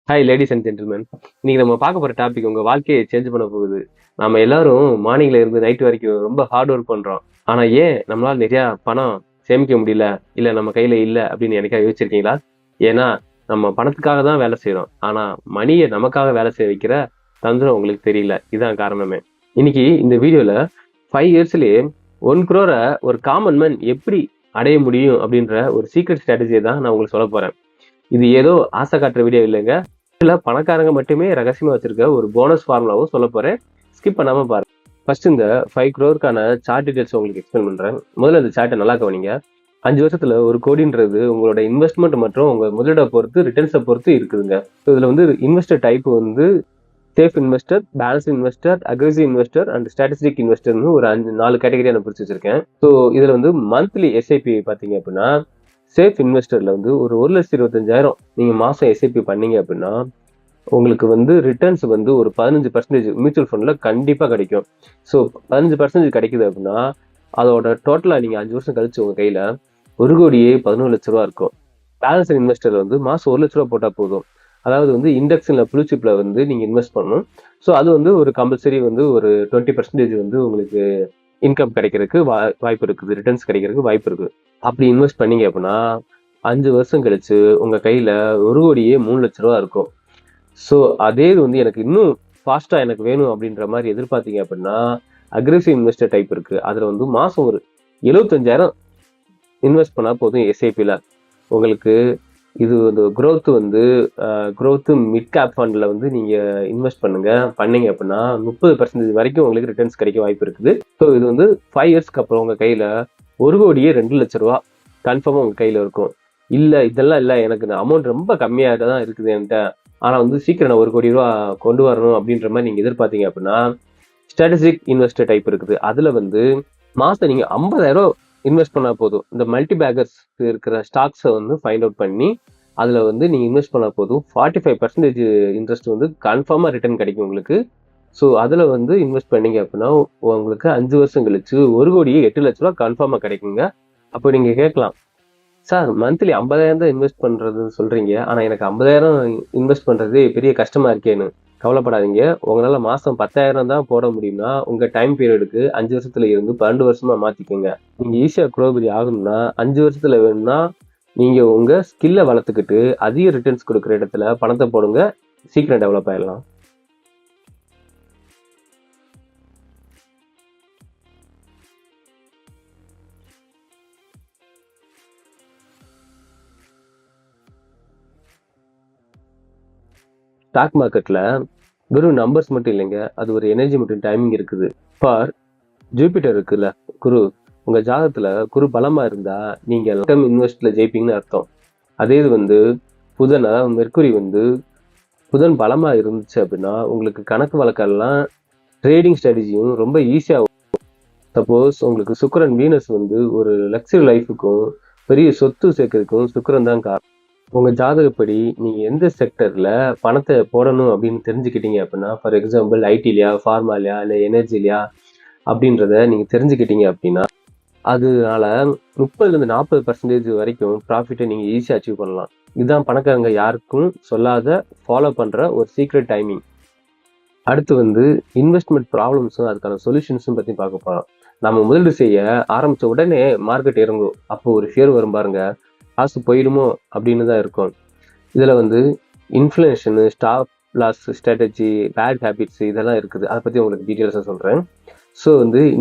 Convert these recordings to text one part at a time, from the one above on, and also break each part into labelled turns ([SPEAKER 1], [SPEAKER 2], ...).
[SPEAKER 1] Hi ladies and gentleman. இன்னைக்கு நம்ம பார்க்க போற டாபிக் உங்க வாழ்க்கையை சேஞ்ச் பண்ண போகுது. நம்ம எல்லாரும் மார்னிங்ல இருந்து நைட் வரைக்கும் ரொம்ப ஹார்ட் ஒர்க் பண்றோம். ஆனா ஏன் நம்மளால நிறைய பணம் சேமிக்க முடியல, இல்ல நம்ம கையில இல்ல அப்படின்னு என்னைக்கா யோசிச்சிருக்கீங்களா? ஏன்னா நம்ம பணத்துக்காக தான் வேலை செய்யறோம். ஆனா மணியை நமக்காக வேலை செய்ய வைக்கிற தந்திரம் உங்களுக்கு தெரியல. இதான் காரணமே. இன்னைக்கு இந்த வீடியோல 5 இயர்ஸ்லயே 1 crore ஒரு காமன் மேன் எப்படி அடைய முடியும் அப்படின்ற ஒரு சீக்ரெட் ஸ்ட்ராட்டஜியை தான் நான் உங்களுக்கு சொல்ல போறேன். இது ஏதோ ஆசை காட்டுற வீடியோ இல்லைங்க. இதுல பணக்காரங்க மட்டுமே ரகசியமா வச்சிருக்க ஒரு போனஸ் ஃபார்முலாவும் சொல்ல போறேன். ஸ்கிப் பண்ணாம பாருங்க. ஃபர்ஸ்ட் இந்த 5 crore சார்ட் டீடைல்ஸ் உங்களுக்கு எக்ஸ்பிளைன் பண்றேன். முதல்ல இந்த சார்ட்டை நல்லா கவனிங்க. 5 வருஷத்துல 1 கோடின்றது உங்களோட இன்வெஸ்ட்மெண்ட் மற்றும் உங்க முதலீடை பொறுத்து ரிட்டர்ன்ஸை பொறுத்து இருக்குதுங்க. இதுல investor type safe investor, balance investor, aggressive investor and statistic இன்வெஸ்டர்னு ஒரு 4 கேட்டகரியா நான் பிரிச்சு வச்சிருக்கேன். ஸோ இதுல மந்த்லி எஸ்ஐபி பாத்தீங்க அப்படின்னா சேஃப் இன்வெஸ்டர்ல ஒரு 1,25,000 நீங்க மாசம் எஸ்ஐபி பண்ணீங்க அப்படின்னா உங்களுக்கு ரிட்டர்ன்ஸ் ஒரு 15% மியூச்சுவல் ஃபண்ட்ல கண்டிப்பா கிடைக்கும். ஸோ 15% கிடைக்குது அப்படின்னா அதோட டோட்டலா நீங்க 5 வருஷம் கழிச்சு உங்க கையில 1,11,00,000 இருக்கும். பேலன்ஸ் இன்வெஸ்டர் மாசம் 1,00,000 போட்டா போதும். அதாவது இண்டெக்ஸ்ல ப்ளூ சிப்ல நீங்க இன்வெஸ்ட் பண்ணணும். ஸோ அது ஒரு கம்பல்சரி ஒரு 20% உங்களுக்கு இன்கம் கிடைக்கிறதுக்கு வாய்ப்பு இருக்குது, ரிட்டர்ன்ஸ் கிடைக்கிறதுக்கு வாய்ப்பு இருக்கு. அப்படி இன்வெஸ்ட் பண்ணீங்க அப்படின்னா 5 வருஷம் கழிச்சு உங்க கையில 1,03,00,000 இருக்கும். ஸோ அதே எனக்கு இன்னும் ஃபாஸ்டா எனக்கு வேணும் அப்படின்ற மாதிரி எதிர்பார்த்தீங்க அப்படின்னா அக்ரெசிவ் இன்வெஸ்டர் டைப் இருக்கு. அதுல மாசம் ஒரு 75,000 இன்வெஸ்ட் பண்ணா போதும் எஸ்ஐபில. உங்களுக்கு இது growth மிட் கேப் ஃபண்ட்ல நீங்க இன்வெஸ்ட் பண்ணீங்க அப்படின்னா 30% வரைக்கும் உங்களுக்கு ரிட்டர்ன்ஸ் கிடைக்க வாய்ப்பு இருக்குது. ஸோ இது 5 இயர்ஸ்க்கு அப்புறம் உங்க கையில 1,02,00,000 கன்ஃபார்மா உங்க கையில இருக்கும். இல்ல இதெல்லாம் இல்ல, எனக்கு அமௌண்ட் ரொம்ப கம்மியா தான் இருக்குது என்கிட்ட, ஆனா சீக்கிரம் நான் 1,00,00,000 கொண்டு வரணும் அப்படின்ற மாதிரி நீங்க எதிர்பார்த்தீங்க அப்படின்னா ஸ்ட்ராட்டஜிக் இன்வெஸ்டர் டைப் இருக்குது. அதுல மாசம் நீங்க 50,000 இன்வெஸ்ட் பண்ணா போதும். இந்த மல்டி பேக்கர்ஸ் இருக்கிற ஸ்டாக்ஸை ஃபைண்ட் அவுட் பண்ணி அதுல நீங்க இன்வெஸ்ட் பண்ணா போதும் 45% இன்ட்ரெஸ்ட் கன்ஃபார்மா ரிட்டர்ன் கிடைக்கும் உங்களுக்கு. ஸோ அதுல இன்வெஸ்ட் பண்ணீங்க அப்படின்னா உங்களுக்கு 5 வருஷம் கழிச்சு 1,08,00,000 கன்ஃபார்மா கிடைக்குங்க. அப்போ நீங்க கேட்கலாம், சார் மந்த்லி 50,000 தான் இன்வெஸ்ட் பண்றதுன்னு சொல்றீங்க, ஆனா எனக்கு 50,000 இன்வெஸ்ட் பண்றது பெரிய கஷ்டமா இருக்கேன்னு. கவலைப்படாதீங்க, உங்களால மாசம் 10,000 தான் போட முடியும்னா உங்க டைம் பீரியடுக்கு 5 வருஷத்துல இருந்து 12 வருஷமா மாத்திக்கோங்க. நீங்க ஈஸியா குரோபரி ஆகணும்னா 5 வருஷத்துல வேணும்னா நீங்க உங்க ஸ்கில்ல வளர்த்துக்கிட்டு அதிக ரிட்டர்ன்ஸ் கொடுக்குற இடத்துல பணத்தை போடுங்க, சீக்கிரம் டெவலப் ஆயிடலாம். ஸ்டாக் மார்க்கெட்ல வெறும் நம்பர்ஸ் மட்டும் இல்லைங்க, அது ஒரு எனர்ஜி மற்றும் டைமிங் இருக்குது. ஃபார் ஜூபிட்டர் இருக்குல்ல, குரு, உங்க ஜாதகத்துல குரு பலமா இருந்தா நீங்க லாங் இன்வெஸ்ட்ல ஜெயிப்பீங்கன்னு அர்த்தம். அதே இது புதன், அதாவது மெர்க்குரி புதன் பலமா இருந்துச்சு அப்படின்னா உங்களுக்கு கணக்கு வழக்கெல்லாம் ட்ரேடிங் ஸ்ட்ராட்டஜியும் ரொம்ப ஈஸியா. சப்போஸ் உங்களுக்கு சுக்கிரன் வீனஸ் ஒரு லக்ஸரி லைஃபுக்கும் பெரிய சொத்து சேர்க்கறதுக்கும் சுக்கிரன் தான் காரணம். உங்க ஜாதகப்படி நீங்க எந்த செக்டர்ல பணத்தை போடணும் அப்படின்னு தெரிஞ்சுக்கிட்டீங்க அப்படின்னா, ஃபார் எக்ஸாம்பிள் ஐடிலியா, ஃபார்மாலியா, இல்லை எனர்ஜிலியா அப்படின்றத நீங்க தெரிஞ்சுக்கிட்டீங்க அப்படின்னா அதனால 30-40% வரைக்கும் ப்ராஃபிட்டை நீங்க ஈஸியா அச்சீவ் பண்ணலாம். இதுதான் பணக்காரங்க யாருக்கும் சொல்லாத ஃபாலோ பண்ற ஒரு சீக்ரெட் டைமிங். அடுத்து இன்வெஸ்ட்மெண்ட் ப்ராப்ளம்ஸும் அதுக்கான சொல்யூஷன்ஸும் பத்தி பார்க்க போறோம். நம்ம முதலீடு செய்ய ஆரம்பிச்ச உடனே மார்க்கெட் இறங்கும். அப்போ ஒரு ஃபியர் வரும் பாருங்க, காசு போயிடுமோ அப்படின்னு தான் இருக்கும். இதுல inflation, stop loss strategy, bad habits இதெல்லாம் இருக்குது. அதை பத்தி உங்களுக்கு டீட்டெயில்ஸாக சொல்றேன். ஸோ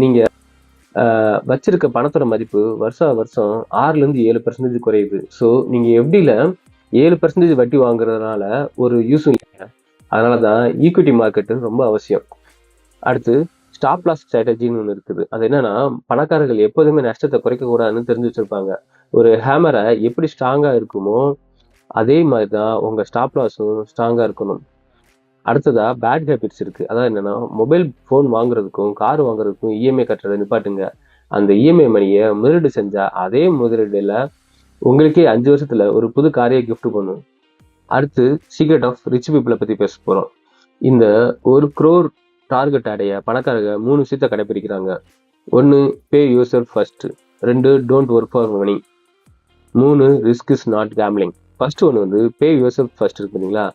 [SPEAKER 1] நீங்க வச்சிருக்க பணத்தோட மதிப்பு வருஷம் 6-7% குறையுது. ஸோ நீங்க எப்படில 7% வட்டி வாங்குறதுனால ஒரு யூஸும் இல்லை. அதனாலதான் ஈக்விட்டி மார்க்கெட்டு ரொம்ப அவசியம். அடுத்து ஸ்டாப் லாஸ் ஸ்ட்ராட்டஜின்னு ஒன்று இருக்குது. அது என்னன்னா, பணக்காரர்கள் எப்போதுமே நஷ்டத்தை குறைக்க கூடாதுன்னு தெரிஞ்சு வச்சிருப்பாங்க. ஒரு ஹேமரை எப்படி ஸ்ட்ராங்கா இருக்குமோ அதே மாதிரிதான் உங்க ஸ்டாப் லாஸும் ஸ்ட்ராங்கா இருக்கணும். அடுத்ததா பேட் ஹேபிட்ஸ் இருக்கு. அதாவது என்னன்னா, மொபைல் போன் வாங்குறதுக்கும் கார் வாங்குறதுக்கும் இஎம்ஐ கட்டுறதை நிப்பாட்டுங்க. அந்த இஎம்ஐ மணியை முதலீடு செஞ்சா அதே முதலீடுல உங்களுக்கே 5 வருஷத்துல ஒரு புது காரையை கிஃப்ட் பண்ணும். அடுத்து சீக்ரெட் ஆஃப் ரிச் பீப்புளை பத்தி பேச போறோம். இந்த 1 crore டார்கெட் அடைய பணக்காரங்க 3 விஷயத்த கடைபிடிக்கிறாங்க. 1, pay yourself first. 2, don't work for money. 3, risk is not gambling. First ஒன்று பே யுவர் செல்ஃப் ஃபர்ஸ்ட் இருக்கு பார்த்தீங்களா,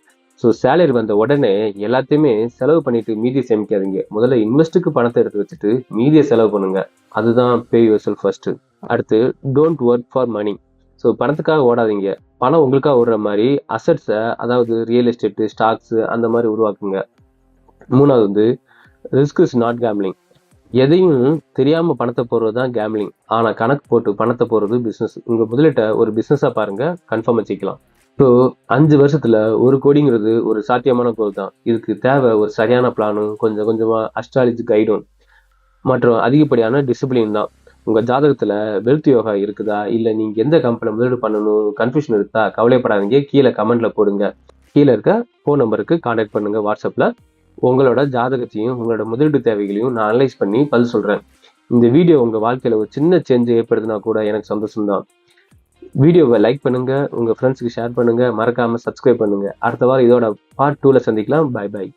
[SPEAKER 1] ஸோ சேலரி வந்த உடனே எல்லாத்தையுமே செலவு பண்ணிட்டு மீதியை சேமிக்காதீங்க. முதல்ல இன்வெஸ்ட்டுக்கு பணத்தை எடுத்து வச்சுட்டு மீதியை செலவு பண்ணுங்க. அதுதான் பே யுவர் செல்ஃப் ஃபர்ஸ்ட். அடுத்து don't work for money. So பணத்துக்காக ஓடாதீங்க. பணம் உங்களுக்காக ஓடுற மாதிரி அசட்ஸை, அதாவது ரியல் எஸ்டேட்டு, ஸ்டாக்ஸு அந்த மாதிரி உருவாக்குங்க. மூணாவது வந்து ரிஸ்க் இஸ் நாட் கேம்லிங். எதையும் தெரியாம பணத்தை போடுறது தான் கேம்லிங். ஆனா கணக்கு போட்டு பணத்தை போடுறது பிசினஸ். உங்க முதலீட்டை ஒரு பிசினஸா பாருங்க, கன்ஃபார்ம் வச்சுக்கலாம். ஸோ 5 வருஷத்துல 1 கோடிங்கிறது ஒரு சாத்தியமான கோல் தான். இதுக்கு தேவை ஒரு சரியான பிளானும், கொஞ்சம் கொஞ்சமா அஸ்ட்ராலஜி கைடும் மற்றும் அதிகப்படியான டிசிப்ளின் தான். உங்க ஜாதகத்துல வெல்த் யோகா இருக்குதா, இல்ல நீங்க எந்த கம்பெனில முதலீடு பண்ணணும் கன்ஃபியூஷன் இருக்கா, கவலைப்படாதீங்க. கீழே கமெண்ட்ல போடுங்க. கீழே இருக்க ஃபோன் நம்பருக்கு கான்டாக்ட் பண்ணுங்க வாட்ஸ்அப்ல. உங்களோட ஜாதகத்தையும் உங்களோட முதலீடு தேவைகளையும் நான் அனலைஸ் பண்ணி பதில் சொல்றேன். இந்த வீடியோ உங்க வாழ்க்கையில ஒரு சின்ன சேஞ்ச் ஏற்படுத்தினா கூட எனக்கு சந்தோஷம் தான். வீடியோவை லைக் பண்ணுங்க, உங்க ஃப்ரெண்ட்ஸுக்கு ஷேர் பண்ணுங்க, மறக்காம சப்ஸ்கிரைப் பண்ணுங்க. அடுத்த வாரம் இதோட பார்ட் 2ல சந்திக்கலாம். Bye by.